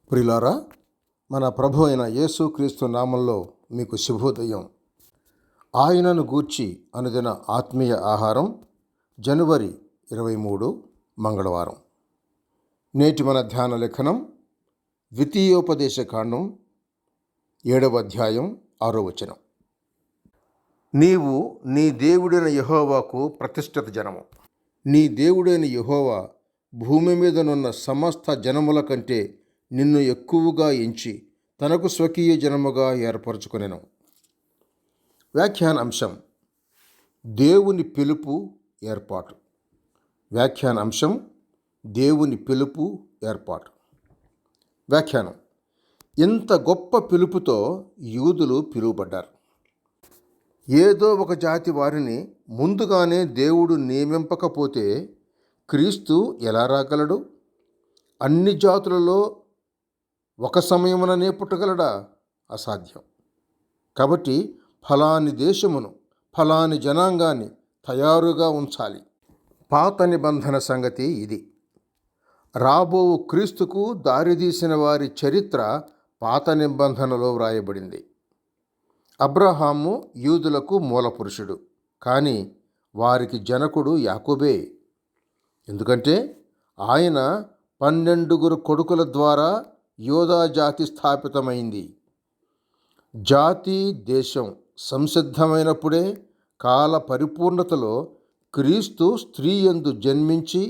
ప్రియులారా, మన ప్రభు అయిన యేసుక్రీస్తు నామంలో మీకు శుభోదయం. ఆయనను గూర్చి అనుదిన ఆత్మీయ ఆహారం, జనవరి 23 మంగళవారం. నేటి మన ధ్యాన లేఖనం ద్వితీయోపదేశ కాండం 7వ అధ్యాయం 6వ వచనం. నీవు నీ దేవుడైన యెహోవాకు ప్రతిష్ఠిత జనము. నీ దేవుడైన యెహోవా భూమి మీదనున్న సమస్త జనముల కంటే నిన్ను ఎక్కువగా ఎంచి తనకు స్వకీయ జనముగా ఏర్పరచుకొనెను. వ్యాఖ్యాన అంశం: దేవుని పిలుపు, ఏర్పాటు. వ్యాఖ్యాన అంశం: దేవుని పిలుపు, ఏర్పాటు. వ్యాఖ్యానం: ఇంత గొప్ప పిలుపుతో యూదులు పిలువబడ్డారు. ఏదో ఒక జాతి వారిని ముందుగానే దేవుడు నియమింపకపోతే క్రీస్తు ఎలా రాగలడు? అన్ని జాతులలో ఒక సమయముననే పుట్టగలడా? అసాధ్యం. కాబట్టి ఫలాని దేశమును, ఫలాని జనాంగాన్ని తయారుగా ఉంచాలి. పాత నిబంధన సంగతి ఇది. రాబో క్రీస్తుకు దారితీసిన వారి చరిత్ర పాత నిబంధనలో వ్రాయబడింది. అబ్రహాము యూదులకు మూలపురుషుడు, కానీ వారికి జనకుడు యాకోబే. ఎందుకంటే ఆయన 12 కొడుకుల ద్వారా యోధా జాతి స్థాపితమైంది. జాతి, దేశం సంసిద్ధమైనప్పుడే కాల పరిపూర్ణతలో క్రీస్తు స్త్రీ యందు జన్మించి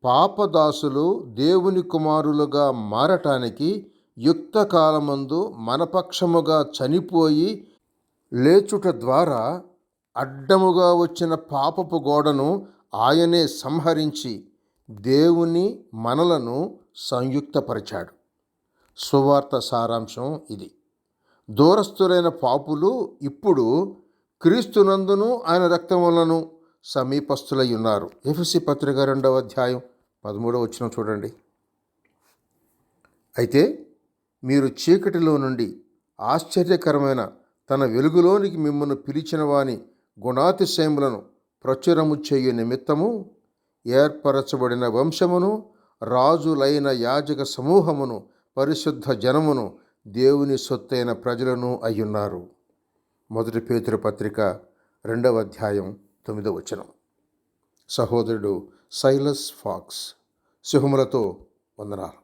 పాపదాసులు దేవుని కుమారులుగా మారటానికి యుక్త కాలమందు మనపక్షముగా చనిపోయి లేచుట ద్వారా అడ్డముగా వచ్చిన పాపపు గోడను ఆయనే సంహరించి దేవుని మనలను సంయుక్తపరిచాడు. సువార్త సారాంశం ఇది. దూరస్థులైన పాపులు ఇప్పుడు క్రీస్తునందును ఆయన రక్తం వలన సమీపస్థులై ఉన్నారు. ఎఫెసీ పత్రిక 2వ అధ్యాయం 13వ వచనం చూడండి. అయితే మీరు చీకటిలో నుండి ఆశ్చర్యకరమైన తన వెలుగులోనికి మిమ్మల్ని పిలిచిన వాని గుణాతిశయములను ప్రచురము చేయు నిమిత్తము ఏర్పరచబడిన వంశమును, రాజులైన యాజక సమూహమును, పరిశుద్ధ జనమును, దేవుని సొత్తైన ప్రజలను అయ్యున్నారు. 1 పేతురు పత్రిక 2వ అధ్యాయం 9వ వచనం. సహోదరుడు సైలస్ ఫాక్స్. శుభములతో వందనాలు.